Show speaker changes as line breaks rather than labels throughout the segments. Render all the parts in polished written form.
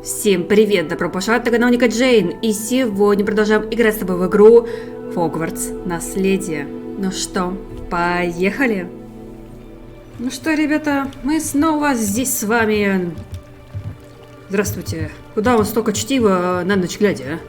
Всем привет, добро пожаловать на канал Джейн, и сегодня продолжаем играть с тобой в игру Хогвартс Наследие. Ну что, поехали? Ну что, ребята, мы снова здесь с вами. Здравствуйте. Куда он столько чтива на ночь глядя, а?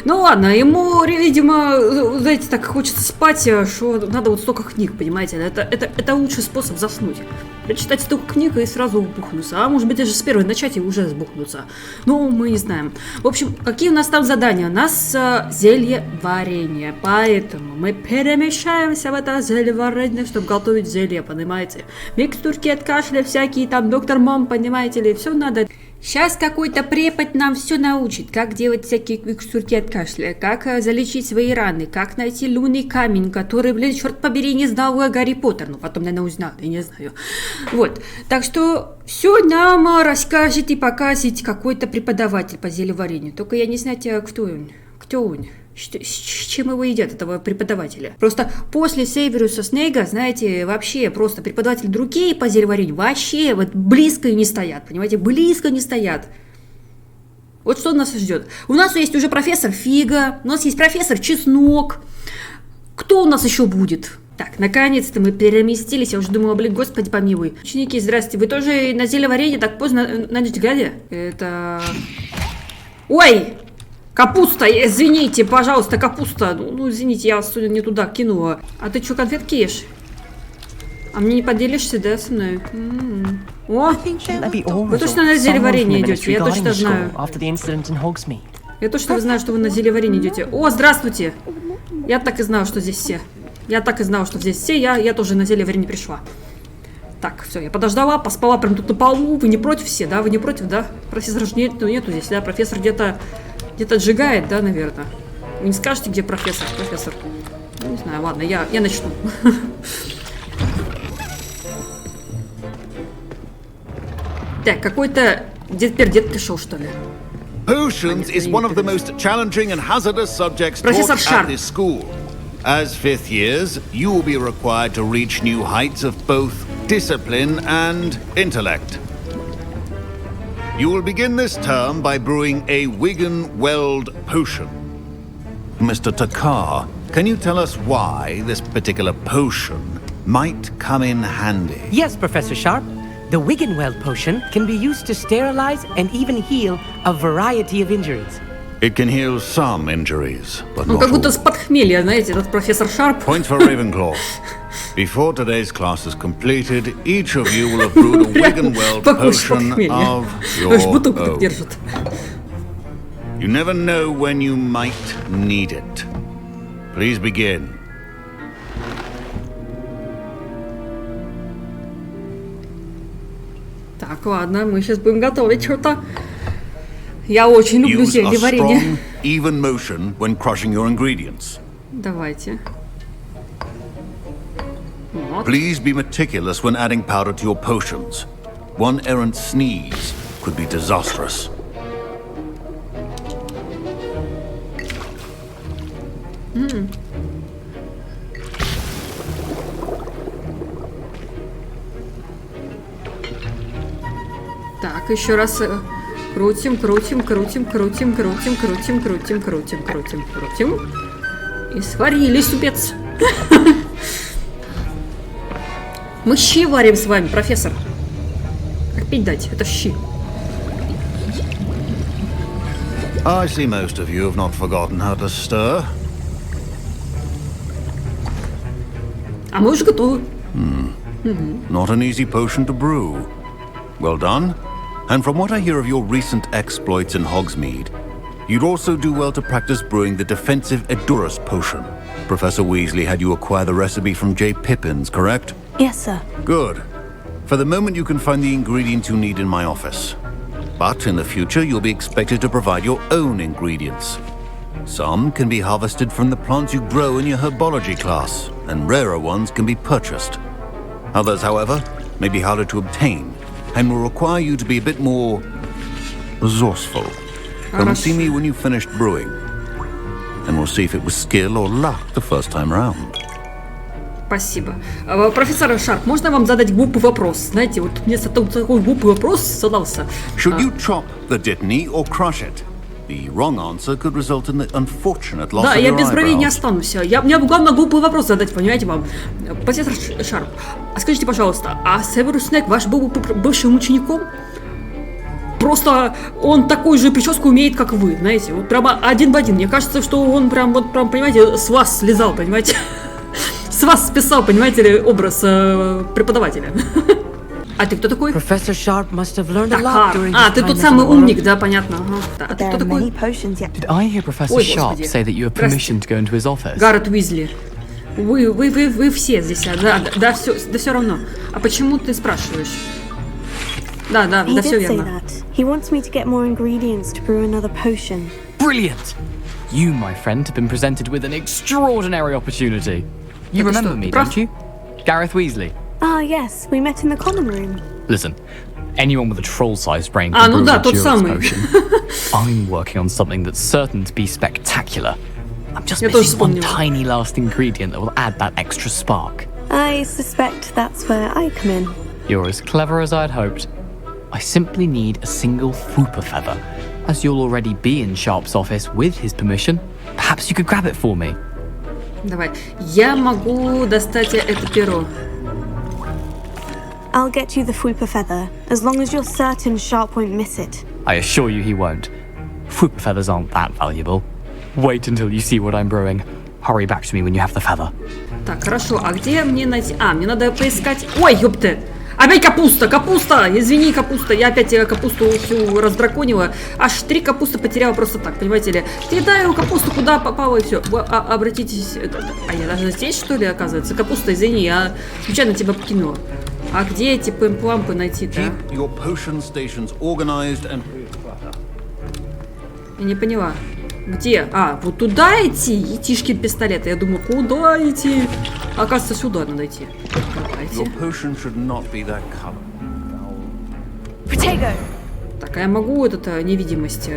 Ну ладно, ему, видимо, знаете, так хочется спать, что надо вот столько книг, понимаете? Это лучший способ заснуть. Прочитать столько книг и сразу бухнуться. А может быть, даже с первой начать и уже сбухнуться. Ну, мы не знаем. В общем, какие у нас там задания? У нас зельеварение. Поэтому мы перемещаемся в это зельеварение, чтобы готовить зелье, понимаете? Микстурки от кашля всякие, там, доктор Мом, понимаете ли, все надо. Сейчас какой-то препод нам все научит, как делать всякие микстурки от кашля, как залечить свои раны, как найти лунный камень, который, блин, черт побери, не знал Гарри Поттер. Ну, потом, наверное, узнал, я не знаю. Вот, так что все нам расскажет и покажет какой-то преподаватель по зельеварению. Только я не знаю, кто он. С чем его едят, этого преподавателя? Просто после Северуса Снейга, знаете, вообще просто преподаватели другие по зельеварению вообще вот близко и не стоят, понимаете, близко не стоят. Вот что нас ждет. У нас есть уже профессор Фига, у нас есть профессор Чеснок. Кто у нас еще будет? Так, наконец-то мы переместились, я уже думала, блин, господи помилуй. Ученики, здрасте, вы тоже на зельеварение так поздно на ночь глядя? Это... Ой! Капуста, извините, пожалуйста, капуста. Ну, извините, я вас не туда кинула. А ты что, конфетки ешь? А мне не поделишься, да, со мной? О, вы точно на зельеварение идете, я точно знаю. Я точно знаю, что вы на зельеварение идете. О, здравствуйте! Я так и знала, что здесь все. Я тоже на зельеварение пришла. Так, все, я подождала, поспала прям тут на полу. Вы не против все, да? Вы не против, да? Профессора же нету здесь, да? Профессор где-то отжигает, да, наверное? Вы не скажете, где профессор? Ну, не знаю, ладно, я начну. Так, какой-то дед пришел, что ли?
Potions is one of the most challenging and hazardous subjects taught at this school. As fifth years, you will be required to reach new heights of both discipline and intellect. You will begin this term by brewing a Wigan-Weld potion. Mr. Takar, can you tell us why this particular potion might come in handy?
Yes, Professor Sharp. The Wigan-Weld potion can be used to sterilize and even heal a variety of injuries.
It can heal some injuries, but
Ну,
not
как будто
all.
с похмелья, знаете, этот профессор Шарп.
Point for Ravenclaw. Before today's class is completed, each of you will have brewed a Wigan-Weld potion of your own. You never know when you might need it. Please begin.
Так, ладно, мы сейчас будем готовить что-то. Я очень люблю
Use a
зельеварение.
strong, even motion when crushing your ingredients.
Давайте. Вот.
Please be meticulous when adding powder to your potions. One errant sneeze could be disastrous.
Так, еще раз крутим. И сварили супец. Мы щи варим с вами, профессор. Как пить дать? Это щи.
I see most of you have not forgotten how to stir.
А мы уже готовы.
Not an easy potion to brew. Well done. And from what I hear of your recent exploits in Hogsmeade, you'd also do well to practice brewing the defensive Edurus potion. Professor Weasley had you acquire the recipe from J. Pippins, correct?
Yes, sir.
Good. For the moment, you can find the ingredients you need in my office. But in the future, you'll be expected to provide your own ingredients. Some can be harvested from the plants you grow in your herbology class, and rarer ones can be purchased. Others, however, may be harder to obtain, and will require you to be a bit more resourceful. Come and see me when you've finished brewing, and we'll see if it was skill or luck the first time round.
Спасибо. Профессор Шарп, можно вам задать глупый вопрос? Знаете, вот мне такой глупый вопрос задался.
Should you chop the dittany or crush it? The wrong answer could result in the unfortunate loss
Да,
of
я
your
без бровей не
eyebrows.
останусь. Мне главное глупый вопрос задать, понимаете, вам. Профессор Шарп, а скажите, пожалуйста, а Северус Снег ваш был бывшим учеником? Просто он такую же прическу умеет, как вы, знаете, вот прямо один в один. Мне кажется, что он прям, понимаете, с вас слезал, понимаете? С вас списал, понимаете ли, образ преподавателя. А ты кто такой?
Professor Sharp must have learned a lot during his
ты
time
тот
as
самый
an
умник,
Auror.
да, понятно. А ты кто такой?
Did I hear Professor
Ой,
Sharp
господи.
say that you have permission to go into his office?
Гаррет Уизли. Вы все здесь, да, все равно. А почему ты спрашиваешь? Да,
He
все
did say
верно.
that. He wants me to get more ingredients to brew another potion.
Brilliant! You, my friend, have been presented with an extraordinary opportunity. You
Это
remember
что,
me,
прав?
don't you? Gareth Weasley.
Ah, yes, we met in the common room.
Listen, anyone with a troll-sized brain
А,
can
ну
brew
да,
a
тот
Duel's
самый.
potion. I'm working on something that's certain to be spectacular. I'm just
Я тоже
missing one
вспомнила.
tiny last ingredient that will add that extra spark.
I suspect that's where I come in.
You're as clever as I'd hoped. I simply need a single Fooper feather. As you'll already be in Sharp's office with his permission, perhaps you could grab it for me.
Давай. Я могу достать это перо.
I'll get you the Fwooper feather, as long as you're certain Sharp won't miss it.
I assure you he won't. Fooper feathers aren't that valuable. Wait until you see what I'm brewing. Hurry back to me when you have the feather.
Так, хорошо. А где мне найти? Мне надо поискать... Ой, ёпты! Опять капуста! Капуста! Извини, капуста. Я опять капусту всю раздраконила. Аж 3 капусты потеряла просто так, понимаете ли. Кидаю капусту, куда попало, и все. Обратитесь... я даже здесь, что ли, оказывается? Капуста, извини, я случайно тебя покинула. А где эти пэмплампы найти-то?
Keep your potion stations organized and...
Я не поняла. Где? Вот туда идти? Етишкин пистолет. Я думаю, куда идти? Оказывается, сюда надо идти.
Your potion should not be that color.
Protego!
Так, а я могу невидимость...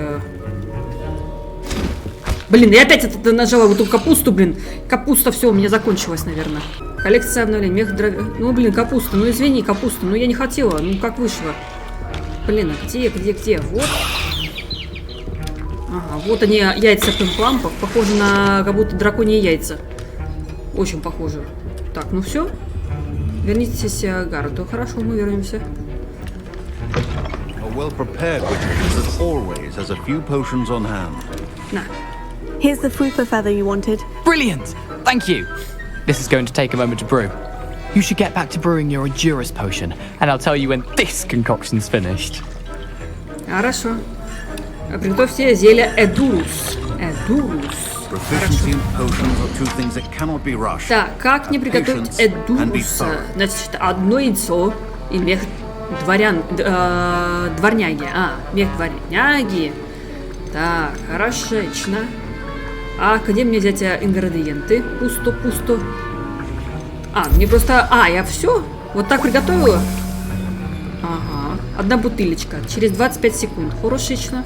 Блин, я опять нажала вот эту капусту, блин. Капуста, все, у меня закончилась, наверное. Коллекция обновлений, мех дровя... Ну, блин, капуста, ну извини, капуста, ну я не хотела, ну как вышло. Блин, а где? Вот. Ага, вот они, яйца пимплампов, похожи на как будто драконьи яйца. Очень похожи. Так, ну все. Вернитесь к Гаррету. Хорошо, мы вернемся.
A well-prepared witch as always has a few potions on hand.
На.
Here's the Fwooper feather you wanted.
Brilliant! Thank you! This is going to take a moment to brew. You should get back to brewing your Endurus potion, and I'll tell you when this concoction's finished.
Хорошо. Приготовьте зелье Эдурус.
Proficiency in potions are two things that cannot be rushed.
Так, как мне приготовить
Patience and be
Эдуруса?
thorough.
Значит, одно яйцо и мех дворняги. Мех дворняги. Так, хорошечно. А где мне взять ингредиенты? Пусто. Мне просто... я все? Вот так приготовила? Ага. Одна бутылечка. Через 25 секунд. Хорошечно.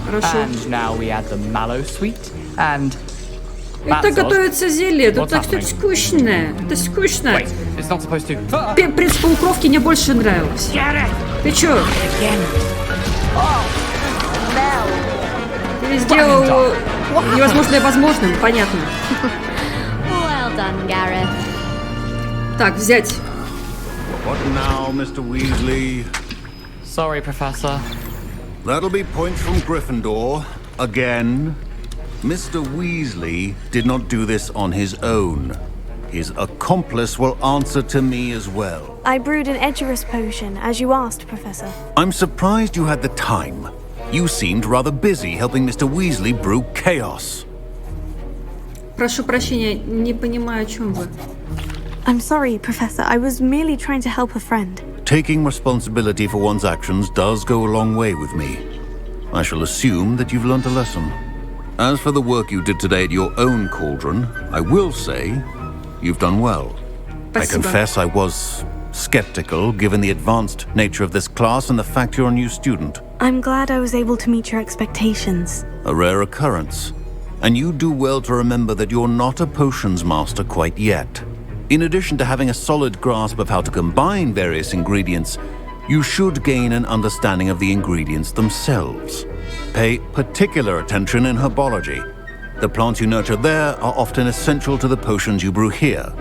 Хорошо.
And now we add the mallow sweet, and...
Это
That's odd.
готовится зелье. Это
What's
так
happening?
скучно. Это скучно.
Wait, it's not supposed to...
Принцип полукровки мне больше нравился. Ты чё? Ты сделал невозможное возможным, понятно.
Well done, Gareth.
Так, взять.
What now, Mr. Weasley?
Sorry, Professor.
That'll be points from Gryffindor. Again. Mr. Weasley did not do this on his own. His accomplice will answer to me as well.
I brewed an Edurus potion, as you asked, Professor.
I'm surprised you had the time. You seemed rather busy helping Mr. Weasley brew chaos.
Прошу прощения, не понимаю, о чем вы.
I'm sorry, Professor. I was merely trying to help a friend.
Taking responsibility for one's actions does go a long way with me. I shall assume that you've learnt a lesson. As for the work you did today at your own cauldron, I will say you've done well. I
Спасибо.
confess I was skeptical given the advanced nature of this class and the fact you're a new student.
I'm glad I was able to meet your expectations.
A rare occurrence. And you do well to remember that you're not a potions master quite yet. In addition to having a solid grasp of how to combine various ingredients, you should gain an understanding of the ingredients themselves. Pay particular attention in herbology. The plants you nurture there are often essential to the potions you brew here.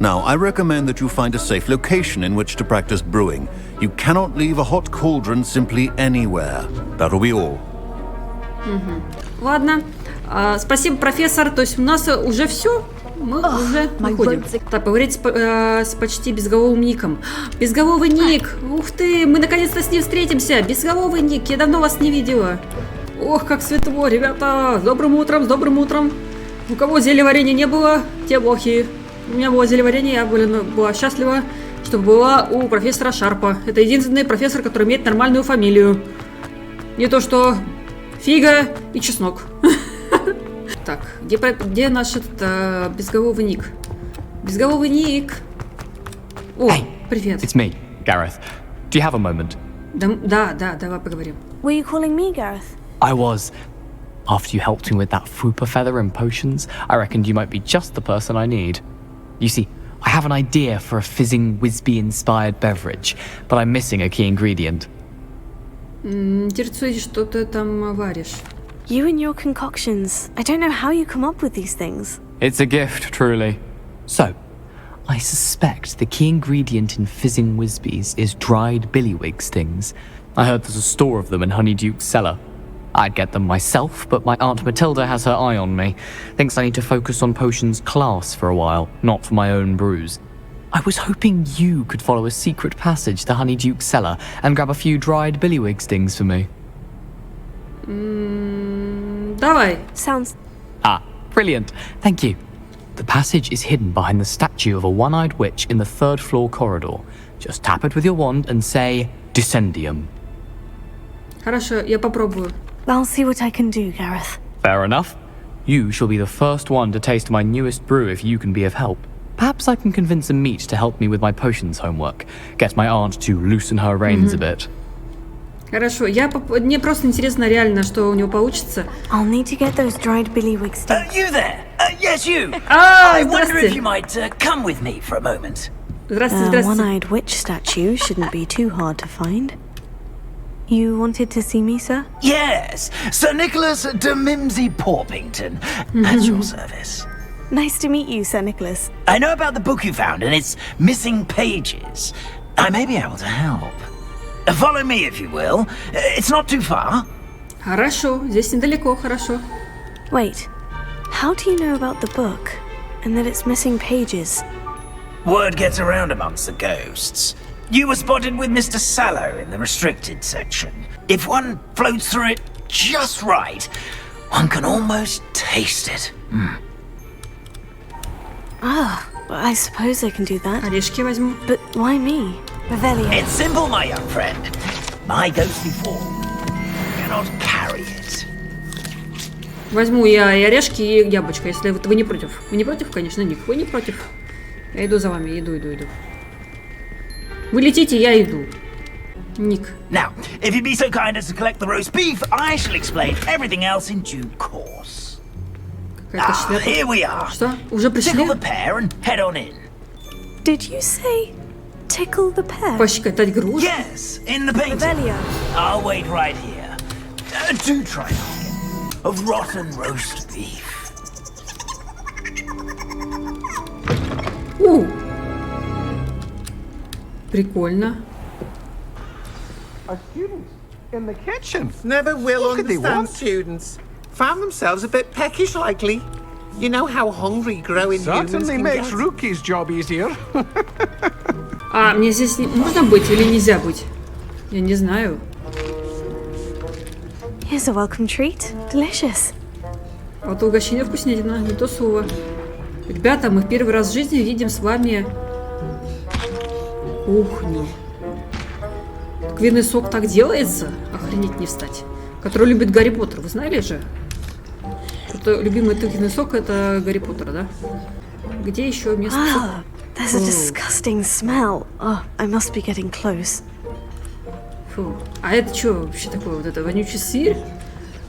Now, I recommend that you find a safe location in which to practice brewing. You cannot leave a hot cauldron simply anywhere. That'll be all.
Ладно. Спасибо, профессор. То есть у нас уже все? Мы уже выходим. Так, поговорить с почти безголовым ником. Безголовый ник! Ух ты, мы наконец-то с ним встретимся! Безголовый ник, я давно вас не видела. Ох, как светло, ребята! С добрым утром, с добрым утром! У кого зельеварения не было, те плохие. У меня было зельеварение, я, была счастлива, чтобы была у профессора Шарпа. Это единственный профессор, который имеет нормальную фамилию. Не то что фига и чеснок. Так, где наш этот безголовый ник? Безголовый ник. О, привет.
It's me, Gareth. Do you have a moment?
Да, давай поговорим.
Were you calling me, Gareth?
I was. After you helped me with that fupa feather and potions, I reckoned you might be just the person I need. You see, I have an idea for a fizzing Whizbee-inspired beverage, but I'm missing a key ingredient.
Интересует, что ты там варишь?
You and your concoctions. I don't know how you come up with these things.
It's a gift, truly. So, I suspect the key ingredient in fizzing Whizbees is dried billywig stings. I heard there's a store of them in Honeyduke's cellar. I'd get them myself, but my Aunt Matilda has her eye on me. Thinks I need to focus on potions class for a while, not for my own brews. I was hoping you could follow a secret passage to Honeyduke's cellar and grab a few dried billywig stings for me.
Давай.
Sounds...
Ah, brilliant. Thank you. The passage is hidden behind the statue of a one-eyed witch in the third floor corridor. Just tap it with your wand and say, Descendium.
Хорошо, я попробую.
I'll see what I can do, Gareth.
Fair enough. You shall be the first one to taste my newest brew if you can be of help. Perhaps I can convince a meat to help me with my potions homework. Get my aunt to loosen her reins a bit.
Хорошо, мне просто интересно реально, что у него получится.
I'll need to get those dried billywig sticks.
You there? Yes, you. I wonder if you
Здравствуйте.
might come with me for a moment.
Здравствуйте,
The
здравствуйте.
one-eyed witch statue shouldn't be too hard to find. You wanted to see me, sir?
Yes, Sir Nicholas de Mimsy Porpington, at your service.
Nice to meet you, Sir Nicholas.
I know about the book you found and its missing pages. I may be able to help. Follow me, if you will. It's not too far.
Хорошо, здесь недалеко, хорошо.
Wait, how do you know about the book and that it's missing pages?
Word gets around amongst the ghosts. You were spotted with Mr. Sallow in the restricted section. If one floats through it just right, one can almost taste it.
I suppose I can do that.
Орешки возьму.
But why me? Revelio.
It's simple, my young friend. My ghostly form cannot carry it.
Возьму я и орешки, и яблочко, если вы не против. Вы не против, конечно, Ник, вы не против. Я иду за вами, иду. Вы летите, я иду. Ник.
Now, if you'd be so kind as to collect the roast beef, I shall explain everything else in due course.
Какая-то шляпа.
Here we are.
Что? Уже пришли?
Tickle the pear and head on in.
Did you say tickle the pear?
Пощекотать груш?
Yes, in the painting.
Revelio.
I'll wait right here. Do try asking of rotten roast beef.
Прикольно.
Are students in the kitchen?
Never will
What could they
understand
want?
students. Found themselves a bit peckish likely. You know how hungry growing humans
Certainly
can
makes
get.
Rookie's job easier.
А, мне здесь можно быть или нельзя быть? Я не знаю.
Here's a welcome treat. Delicious.
А вот угощение вкуснятина, не то слово. Ребята, мы в первый раз в жизни видим с вами кухню. Квинный сок так делается? Охренеть не встать. Который любит Гарри Поттер, вы знали же? Это любимый тыквенный сок, это Гарри Поттер, да? Где еще место?
Ah, there's a disgusting smell. Oh, I must be getting close.
Фу. А это что вообще такое? Вот это вонючий сыр?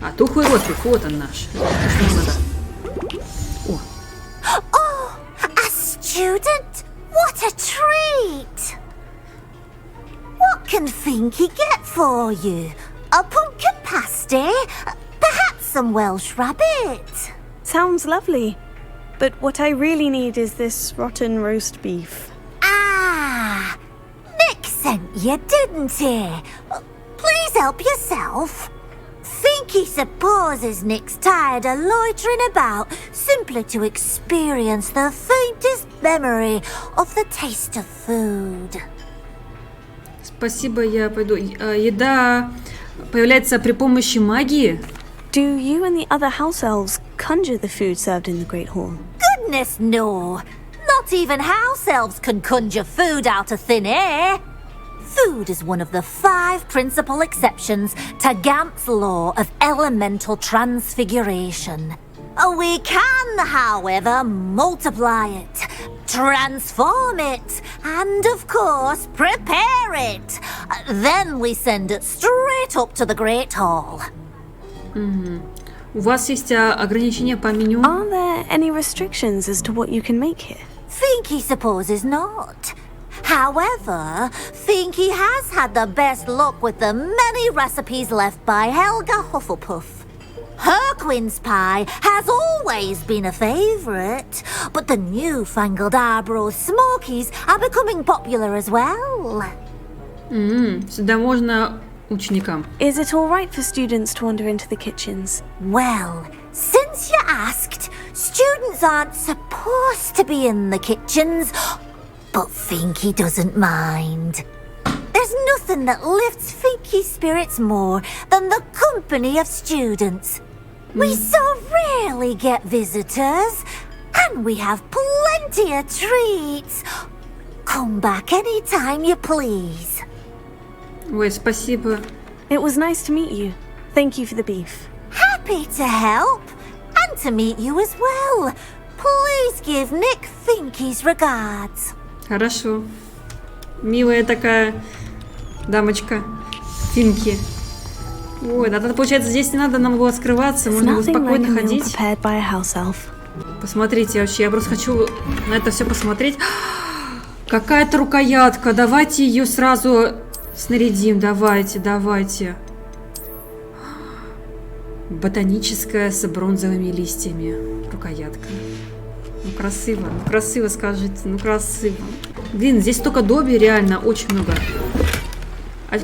А тухлый ростбиф, вот он наш. Это то, что нам надо.
a treat! What can Finky get for you? A pumpkin pasty? Perhaps some Welsh rabbit?
Sounds lovely. But what I really need is this rotten roast beef.
Ah! Nick sent you, didn't he? Please help yourself. Finky supposes Nick's tired of loitering about simply to experience the faintest memory of the taste of food.
Спасибо, я пойду. Еда появляется при помощи магии?
Do you and the other house elves conjure the food served in the Great Hall?
Goodness, no. Not even house elves can conjure food out of thin air. Food is one of the 5 principal exceptions to Gant's law of elemental transfiguration. We can, however, multiply it, transform it, and of course, prepare it. Then we send it straight up to the Great Hall.
У вас есть ограничения по меню?
Are there any restrictions as to what you can make here?
Finky supposes not. However, Finky has had the best luck with the many recipes left by Helga Hufflepuff. Her quince pie has always been a favourite, but the newfangled Arbroath Smokies are becoming popular as well.
Сюда можно ученикам.
Is it all right for students to wander into the kitchens?
Well, since you asked, students aren't supposed to be in the kitchens, but Finky doesn't mind. There's nothing that lifts Finky's spirits more than the company of students. We so rarely get visitors, and we have plenty of treats. Come back anytime you please.
Ой, спасибо.
It was nice to meet you. Thank you for the beef.
Happy to help, and to meet you as well. Please give Nick Finky's regards.
Хорошо. Милая такая дамочка. Финки. Ой, надо, получается, здесь не надо нам было скрываться, можно было спокойно ходить. Посмотрите, вообще, я просто хочу на это все посмотреть. Какая-то рукоятка, давайте ее сразу снарядим, давайте. Ботаническая с бронзовыми листьями. Рукоятка. Ну красиво, скажите, ну красиво. Блин, здесь столько Добби, реально, очень много.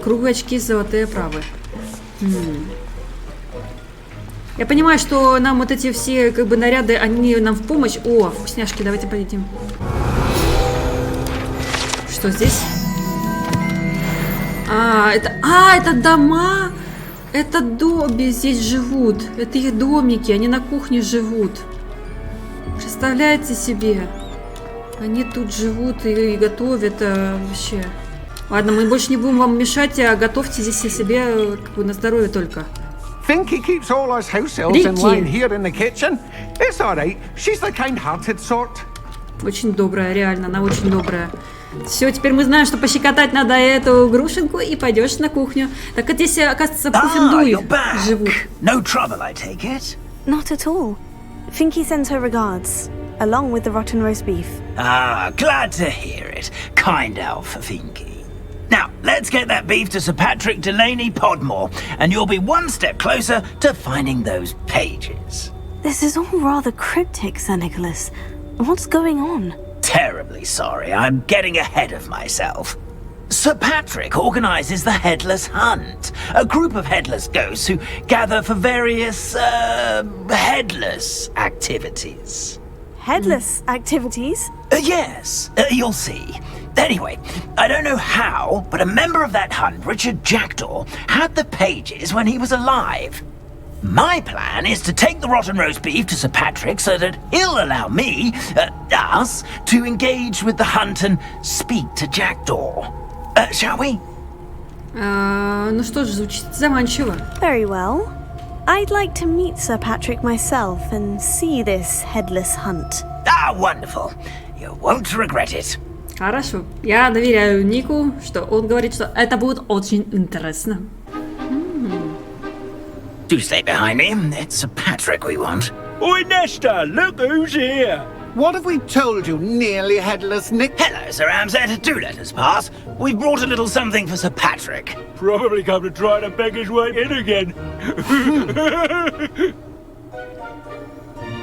Круглые очки, золотые оправы. Я понимаю, что нам вот эти все как бы наряды, они нам в помощь. О, вкусняшки, давайте поедим. Что здесь? Это дома. Это Добби здесь живут. Это их домики, они на кухне живут. Представляете себе? Они тут живут и готовят вообще. Ладно, мы больше не будем вам мешать, а готовьте здесь себе как бы на здоровье только.
Finky keeps all us house elves in line here in the kitchen. It's all right. She's the kind-hearted sort.
Очень добрая, реально, она очень добрая. Все, теперь мы знаем, что пощекотать надо эту грушенку и пойдешь на кухню. Так вот здесь, оказывается, пуффендуи живут.
No trouble, I take it?
Not at all. Finky sends her regards, along with the rotten roast beef.
Glad to hear it. Kind elf, Finky. Now, let's get that beef to Sir Patrick Delaney Podmore, and you'll be one step closer to finding those pages.
This is all rather cryptic, Sir Nicholas. What's going on?
Terribly sorry, I'm getting ahead of myself. Sir Patrick organizes the Headless Hunt, a group of headless ghosts who gather for various, headless activities.
Headless activities?
Yes, you'll see. Anyway, I don't know how, but a member of that hunt, Richard Jackdaw, had the pages when he was alive. My plan is to take the rotten roast beef to Sir Patrick so that he'll allow me, us, to engage with the hunt and speak to Jackdaw. Shall we?
Ну что ж, звучит заманчиво.
Very well. I'd like to meet Sir Patrick myself and see this headless hunt.
Wonderful. You won't regret it.
Хорошо. Я доверяю Нику, что он говорит, что это будет очень интересно.
Do stay behind me. It's Sir Patrick we want.
Oi, Nesta, look who's here.
What have we told you, nearly headless Nick?
Hello, Sir Ramsay. Do let us pass. We've brought a little something for Sir Patrick.
Probably come to try to beg his way in again.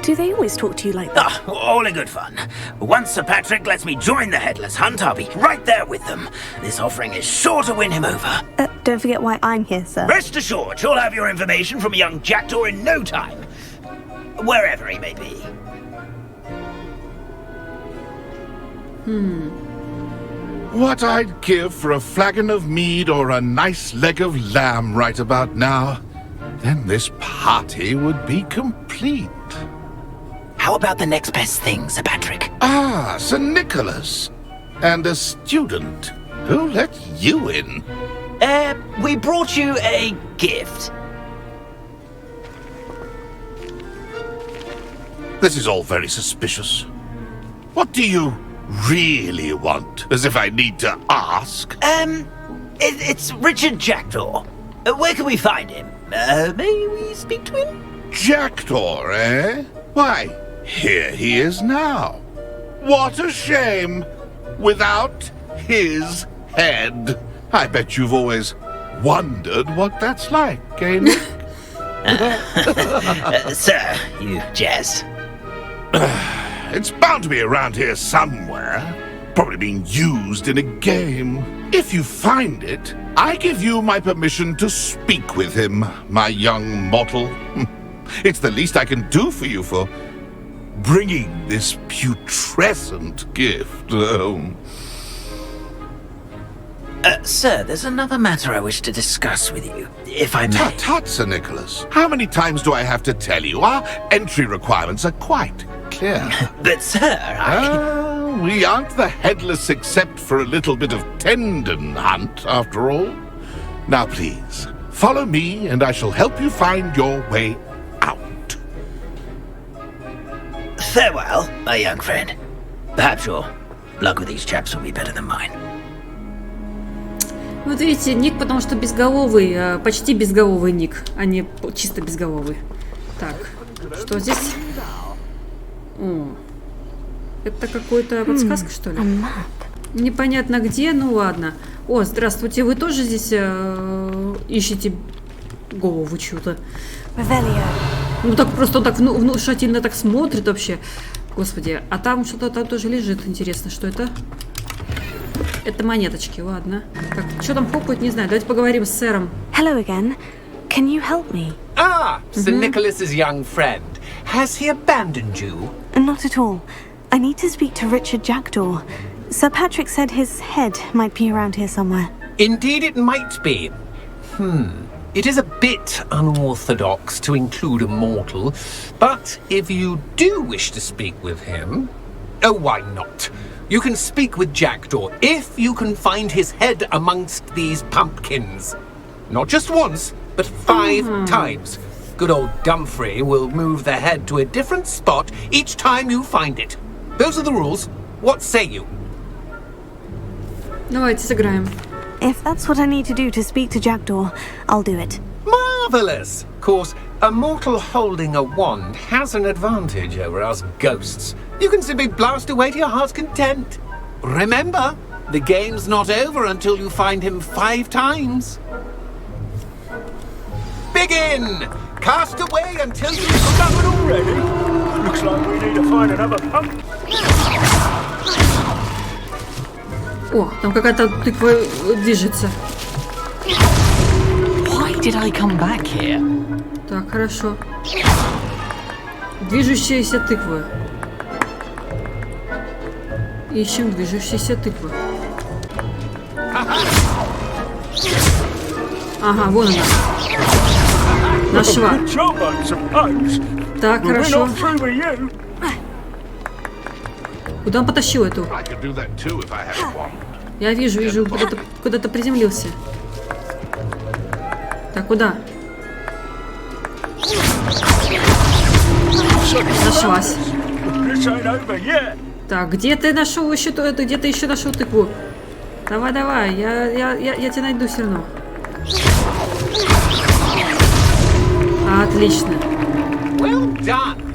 Do they always talk to you like that?
Oh, all in good fun. Once Sir Patrick lets me join the Headless Hunt, I'll be right there with them. This offering is sure to win him over.
Don't forget why I'm here, sir.
Rest assured, you'll have your information from a young jackdaw in no time. Wherever he may be.
What I'd give for a flagon of mead or a nice leg of lamb right about now. Then this party would be complete.
How about the next best thing, Sir Patrick?
Ah, Sir Nicholas. And a student. Who let you in?
We brought you a gift.
This is all very suspicious. What do you really want? As if I need to ask.
It's Richard Jackdaw. Where can we find him? May we speak to him?
Jackdaw, eh? Why, here he is now. What a shame. Without his head. I bet you've always wondered what that's like, eh, Nick?
Sir, you jest.
It's bound to be around here somewhere. Probably being used in a game. If you find it, I give you my permission to speak with him, my young mortal. It's the least I can do for you for bringing this putrescent gift home.
Sir, there's another matter I wish to discuss with you, if I may.
Tut, tut, Sir Nicholas. How many times do I have to tell you? Our entry requirements are quite clear.
But, sir,
we aren't the headless except for a little bit of tendon hunt, after all. Now, please, follow me, and I shall help you find your way out.
Farewell, my young friend. Perhaps your luck with these chaps will be better than mine.
Вот видите, ник, потому что безголовый, почти безголовый ник, а не чисто безголовый. Так, что здесь? О, это какая-то подсказка, что ли? Непонятно где, ну ладно. О, здравствуйте, вы тоже здесь ищете голову чью-то? Ну так просто он так внушительно так смотрит вообще. Господи, а там что-то там тоже лежит. Интересно, что это? Это монеточки, ладно. Так, что там хлопают, не знаю. Давайте поговорим с сэром.
Hello again. Can you help me?
Ah, Sir Nicholas's young friend. Has he abandoned you?
Not at all. I need to speak to Richard Jackdaw. Sir Patrick said his head might be around here somewhere.
Indeed it might be. It is a bit unorthodox to include a mortal, but if you do wish to speak with him, oh, why not? You can speak with Jackdaw if you can find his head amongst these pumpkins. Not just once, but 5 times. Good old Dumfrey will move the head to a different spot each time you find it. Those are the rules. What say you?
Давайте сыграем.
If that's what I need to do to speak to Jackdaw, I'll do it.
Marvellous! Of course, a mortal holding a wand has an advantage over us ghosts. You can simply blast away to your heart's content. Remember, the game's not over until you find him 5 times. Begin! Cast away until you
Done already? Looks like we need to find another pump.
О, там какая-то тыква движется.
Why did I come back here?
Так, хорошо. Движущаяся тыква. Ищем движущиеся тыквы. Ага, вон она. Нашла. Так, хорошо. Куда он потащил эту? Я вижу, куда-то приземлился. Так, куда? Нашлась. Так, где ты нашел еще это? Где ты еще нашел тыкву? Давай, я тебя найду все равно. Отлично.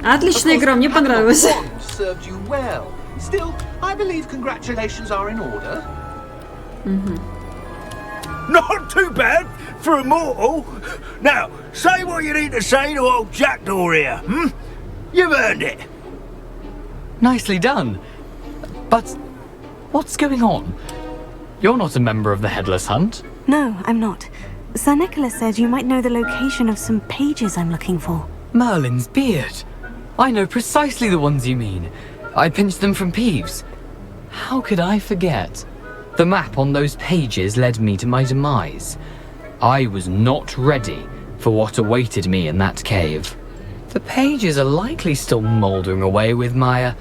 Отличная игра, мне понравилась.
served you well. Still, I believe congratulations are in order.
Not too bad for a mortal. Now, say what you need to say to old Jackdaw here, hmm? You've earned it.
Nicely done. But what's going on? You're not a member of the Headless Hunt.
No, I'm not. Sir Nicholas said you might know the location of some pages I'm looking for.
Merlin's beard. I know precisely the ones you mean. I pinched them from Peeves. How could I forget? The map on those pages led me to my demise. I was not ready for what awaited me in that cave. The pages are likely still mouldering away with my,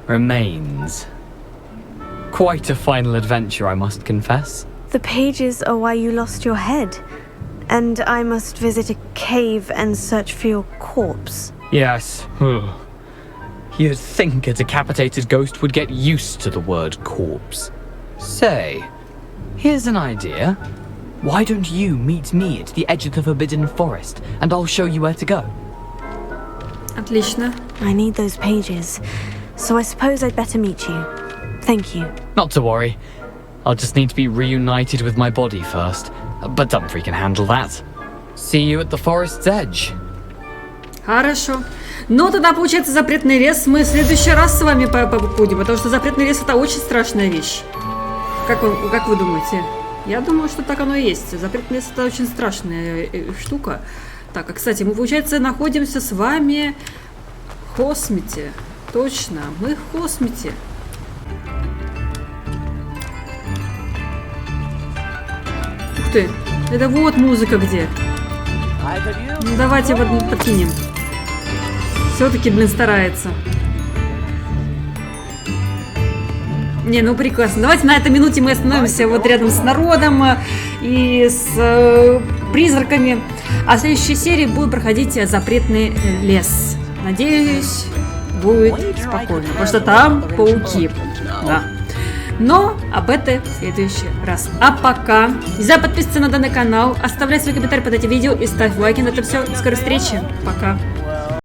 remains. Quite a final adventure, I must confess.
The pages are why you lost your head. And I must visit a cave and search for your corpse.
Yes. You'd think a decapitated ghost would get used to the word corpse. Say, here's an idea. Why don't you meet me at the edge of the Forbidden Forest, and I'll show you where to go?
Отлично.
I need those pages, so I suppose I'd better meet you. Thank you.
Not to worry. I'll just need to be reunited with my body first, but Dumfries can handle that. See you at the forest's edge.
Хорошо. Ну, тогда, получается, запретный лес мы в следующий раз с вами будем, потому что запретный лес — это очень страшная вещь. Как вы думаете? Я думаю, что так оно и есть. Запретный лес — это очень страшная штука. Так, а, кстати, мы, получается, находимся с вами в Хосмите. Точно, мы в Хосмите. Ух ты, это вот музыка где. Ну, давайте подкинем. Все-таки, блин, старается. Не, ну прекрасно. Давайте на этой минуте мы остановимся вот рядом с народом и с призраками. А в следующей серии будет проходить запретный лес. Надеюсь, будет спокойно, потому что там пауки. Да. Но об этом в следующий раз. А пока, не забудь подписываться на данный канал, оставляй свой комментарий под этим видео и ставь лайки на это все. До скорой встречи. Пока.